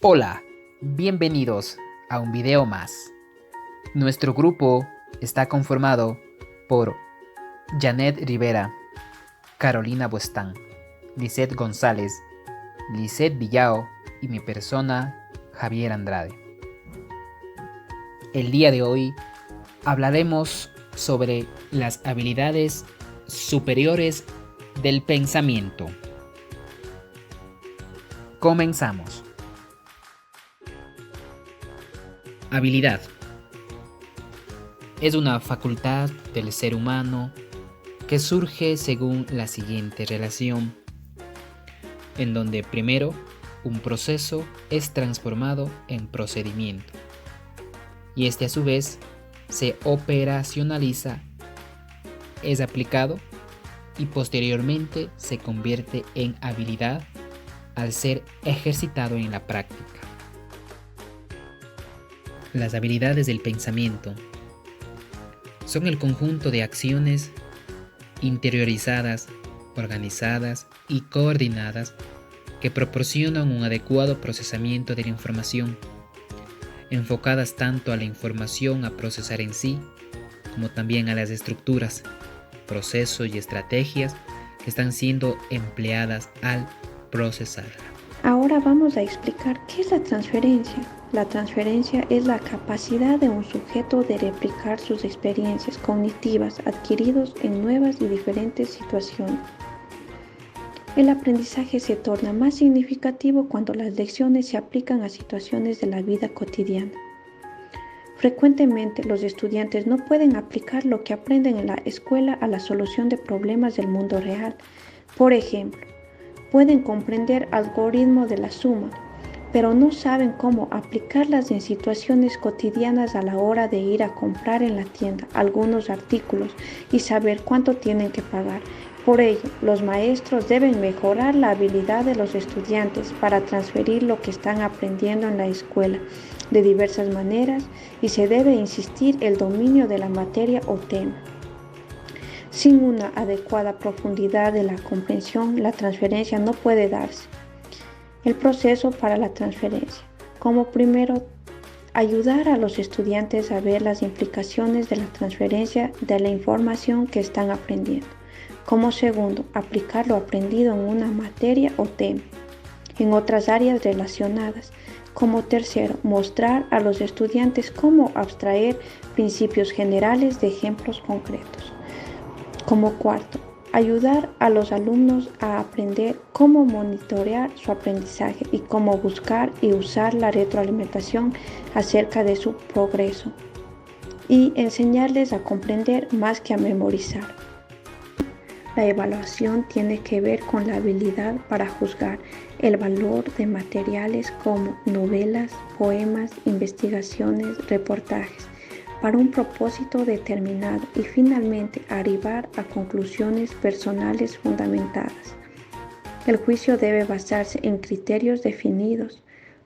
Hola, bienvenidos a un video más. Nuestro grupo está conformado por Janet Rivera, Carolina Buestán, Lisette González, Lisette Villao y mi persona, Javier Andrade. El día de hoy hablaremos sobre las habilidades superiores del pensamiento. Comenzamos. Habilidad. Es una facultad del ser humano que surge según la siguiente relación, en donde primero un proceso es transformado en procedimiento y este a su vez se operacionaliza, es aplicado y posteriormente se convierte en habilidad al ser ejercitado en la práctica. Las habilidades del pensamiento son el conjunto de acciones interiorizadas, organizadas y coordinadas que proporcionan un adecuado procesamiento de la información, enfocadas tanto a la información a procesar en sí, como también a las estructuras, procesos y estrategias que están siendo empleadas al procesarla. Ahora vamos a explicar qué es la transferencia. La transferencia es la capacidad de un sujeto de replicar sus experiencias cognitivas adquiridas en nuevas y diferentes situaciones. El aprendizaje se torna más significativo cuando las lecciones se aplican a situaciones de la vida cotidiana. Frecuentemente los estudiantes no pueden aplicar lo que aprenden en la escuela a la solución de problemas del mundo real. Por ejemplo, pueden comprender algoritmos de la suma, pero no saben cómo aplicarlas en situaciones cotidianas a la hora de ir a comprar en la tienda algunos artículos y saber cuánto tienen que pagar. Por ello, los maestros deben mejorar la habilidad de los estudiantes para transferir lo que están aprendiendo en la escuela de diversas maneras y se debe insistir el dominio de la materia o tema. Sin una adecuada profundidad de la comprensión, la transferencia no puede darse. El proceso para la transferencia. Como primero, ayudar a los estudiantes a ver las implicaciones de la transferencia de la información que están aprendiendo. Como segundo, aplicar lo aprendido en una materia o tema, en otras áreas relacionadas. Como tercero, mostrar a los estudiantes cómo abstraer principios generales de ejemplos concretos. Como cuarto, ayudar a los alumnos a aprender cómo monitorear su aprendizaje y cómo buscar y usar la retroalimentación acerca de su progreso. Y enseñarles a comprender más que a memorizar. La evaluación tiene que ver con la habilidad para juzgar el valor de materiales como novelas, poemas, investigaciones, reportajes, para un propósito determinado y finalmente arribar a conclusiones personales fundamentadas. El juicio debe basarse en criterios definidos,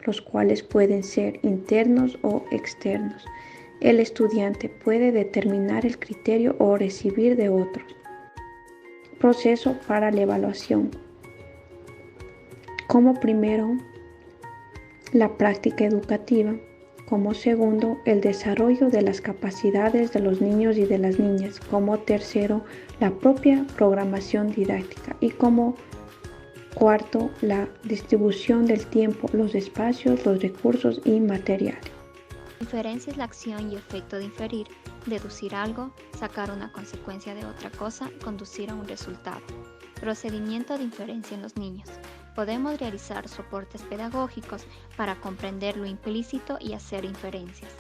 los cuales pueden ser internos o externos. El estudiante puede determinar el criterio o recibir de otros. Proceso para la evaluación. Como primero, la práctica educativa. Como segundo, el desarrollo de las capacidades de los niños y de las niñas. Como tercero, la propia programación didáctica. Y como cuarto, la distribución del tiempo, los espacios, los recursos y materiales. Inferencia es la acción y efecto de inferir, deducir algo, sacar una consecuencia de otra cosa, conducir a un resultado. Procedimiento de inferencia en los niños. Podemos realizar soportes pedagógicos para comprender lo implícito y hacer inferencias.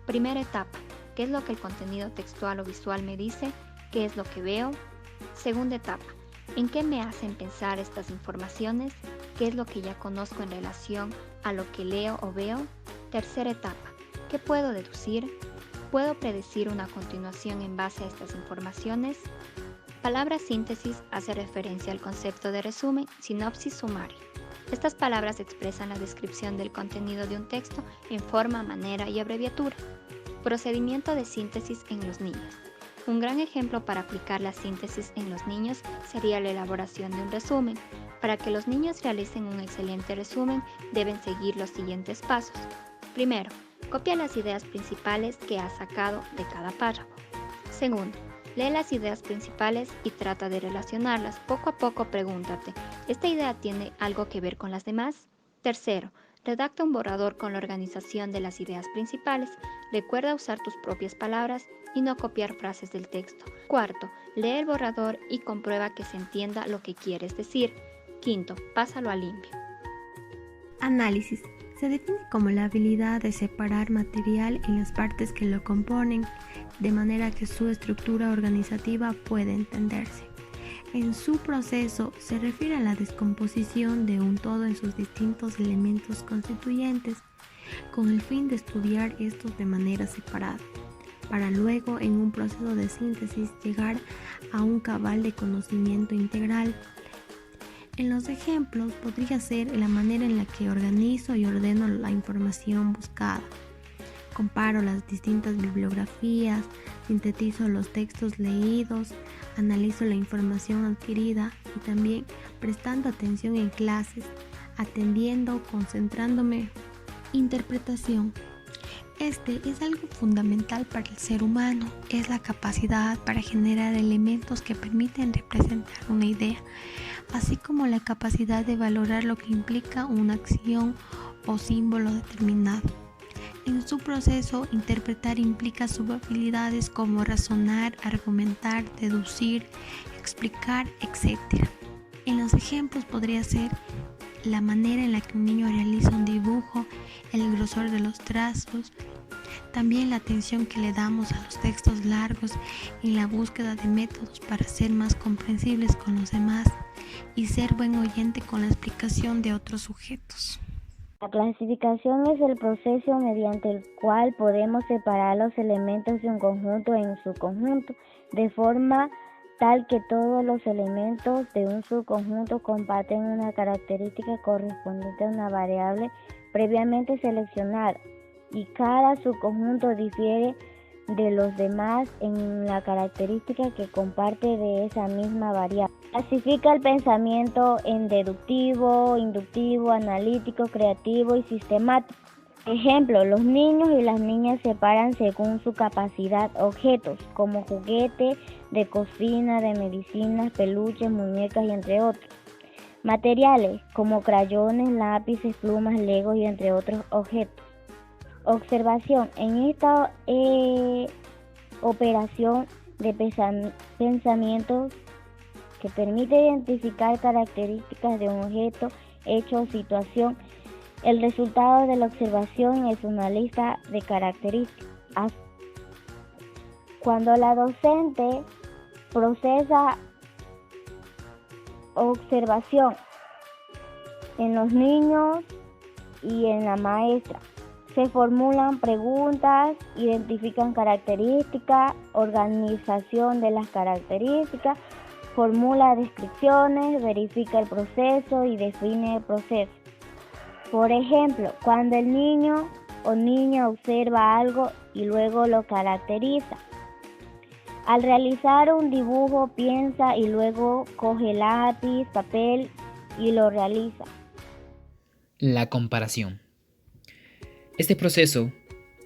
Primera etapa. ¿Qué es lo que el contenido textual o visual me dice? ¿Qué es lo que veo? Segunda etapa. ¿En qué me hacen pensar estas informaciones? ¿Qué es lo que ya conozco en relación a lo que leo o veo? Tercera etapa. ¿Qué puedo deducir? ¿Puedo predecir una continuación en base a estas informaciones? Palabra síntesis hace referencia al concepto de resumen, sinopsis, sumario. Estas palabras expresan la descripción del contenido de un texto en forma, manera y abreviatura. Procedimiento de síntesis en los niños. Un gran ejemplo para aplicar la síntesis en los niños sería la elaboración de un resumen. Para que los niños realicen un excelente resumen, deben seguir los siguientes pasos. Primero, copia las ideas principales que has sacado de cada párrafo. Segundo, lee las ideas principales y trata de relacionarlas. Poco a poco pregúntate, ¿esta idea tiene algo que ver con las demás? Tercero, redacta un borrador con la organización de las ideas principales. Recuerda usar tus propias palabras y no copiar frases del texto. Cuarto, lee el borrador y comprueba que se entienda lo que quieres decir. Quinto, pásalo a limpio. Análisis. Se define como la habilidad de separar material en las partes que lo componen, de manera que su estructura organizativa pueda entenderse. En su proceso se refiere a la descomposición de un todo en sus distintos elementos constituyentes, con el fin de estudiar estos de manera separada, para luego en un proceso de síntesis llegar a un cabal de conocimiento integral. En los ejemplos podría ser la manera en la que organizo y ordeno la información buscada. Comparo las distintas bibliografías, sintetizo los textos leídos, analizo la información adquirida y también prestando atención en clases, atendiendo, concentrándome. Interpretación. Este es algo fundamental para el ser humano, es la capacidad para generar elementos que permiten representar una idea, así como la capacidad de valorar lo que implica una acción o símbolo determinado. En su proceso, interpretar implica subhabilidades como razonar, argumentar, deducir, explicar, etc. En los ejemplos podría ser la manera en la que un niño realiza un dibujo, el grosor de los trazos, también la atención que le damos a los textos largos en la búsqueda de métodos para ser más comprensibles con los demás y ser buen oyente con la explicación de otros sujetos. La clasificación es el proceso mediante el cual podemos separar los elementos de un conjunto en subconjunto, de forma tal que todos los elementos de un subconjunto comparten una característica correspondiente a una variable previamente seleccionada, y cada subconjunto difiere de los demás en la característica que comparte de esa misma variable. Clasifica el pensamiento en deductivo, inductivo, analítico, creativo y sistemático. Ejemplo, los niños y las niñas separan según su capacidad objetos, como juguete, de cocina, de medicinas, peluches, muñecas y entre otros. Materiales, como crayones, lápices, plumas, legos y entre otros objetos. Observación. En esta operación de pensamiento que permite identificar características de un objeto, hecho o situación, el resultado de la observación es una lista de características. Cuando la docente procesa observación en los niños y en la maestra, se formulan preguntas, identifican características, organización de las características, formula descripciones, verifica el proceso y define el proceso. Por ejemplo, cuando el niño o niña observa algo y luego lo caracteriza. Al realizar un dibujo piensa y luego coge lápiz, papel y lo realiza. La comparación. Este proceso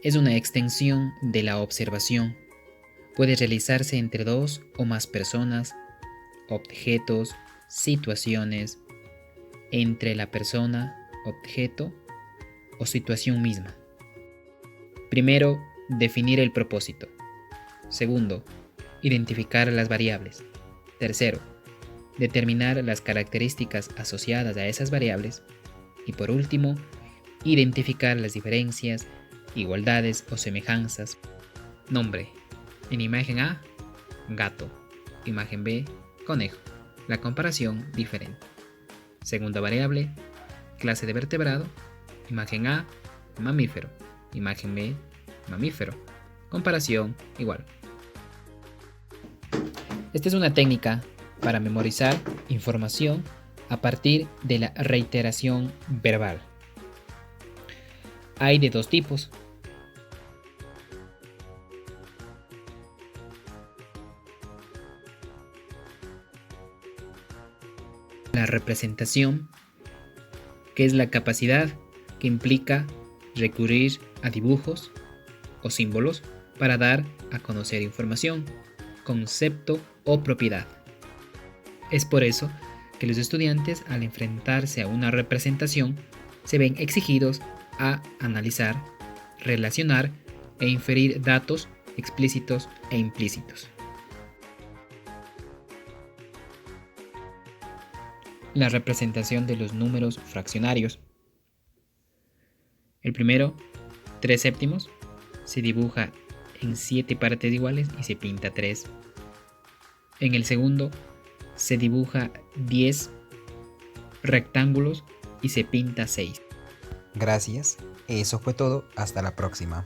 es una extensión de la observación. Puede realizarse entre dos o más personas, objetos, situaciones, entre la persona, objeto o situación misma. Primero, definir el propósito. Segundo, identificar las variables. Tercero, determinar las características asociadas a esas variables. Y por último, identificar las diferencias, igualdades o semejanzas. Nombre. En imagen A, gato. Imagen B, conejo. La comparación diferente. Segunda variable, clase de vertebrado. Imagen A, mamífero. Imagen B, mamífero. Comparación igual. Esta es una técnica para memorizar información a partir de la reiteración verbal. Hay de dos tipos. representación, que es la capacidad que implica recurrir a dibujos o símbolos para dar a conocer información, concepto o propiedad. Es por eso que los estudiantes, al enfrentarse a una representación, se ven exigidos a analizar, relacionar e inferir datos explícitos e implícitos. La representación de los números fraccionarios. El primero, 3/7, se dibuja en 7 partes iguales y se pinta 3. En el segundo, se dibuja 10 rectángulos y se pinta 6. Gracias, eso fue todo, hasta la próxima.